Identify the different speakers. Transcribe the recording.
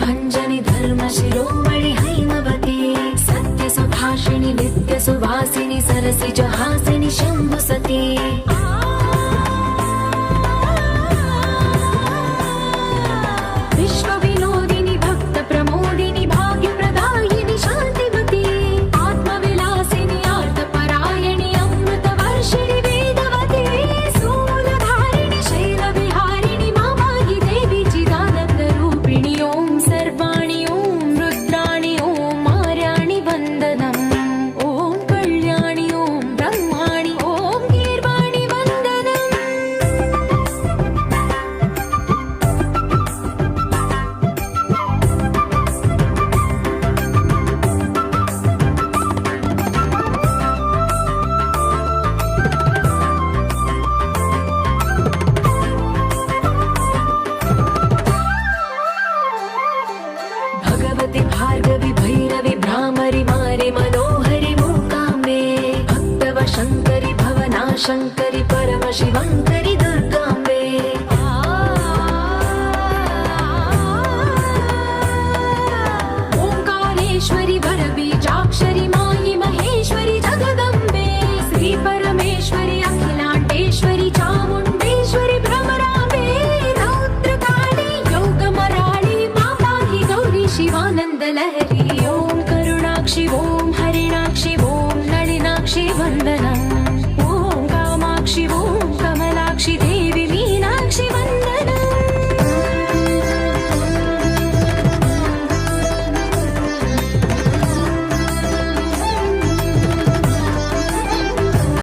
Speaker 1: भञ्जनि धर्म शिरोमणि हैमवती सत्य सुभाषिणि नित्य सुवासिनि सरसिज हासिनि शम्भुसती विश्व विनोदिनि भक्त प्रमोदिनि भाग्य प्रदायिनि शान्तिवती आत्मविलासिनि आर्तपरायणि अमृत वर्षिणि वेदवती सूलधारिणि शैलविहारिणि मामायि देवी चिदानन्द रूपिणि ओम सर्वाणि ओम रुद्राणि ओम आर्याणि वन्दनम् ओम कल्याणि ओम ब्रह्माणि ओम गीर्वाणि वन्दनम् भगवति भार्गवि भैरवि भ्रामरि मारि मनोहरि मूकाम्बे भक्तव शङ्करि भवनाशङ्करि परम शिवङ्करि दुर्गाम्बे ओङ्कारेश्वरि वरबीजाक्षरि मायि महेश्वरि जगदम्बे श्री परमेश्वरि अखिलाण्डेश्वरि चामुण्डेश्वरि भ्रमराम्बे रौद्रकाली योगमराळि मापाहि गौरी शिवानन्द लहरी ओम करुणाक्षि ओम हरिणाक्षि ओम नलिनाक्षि वन्दना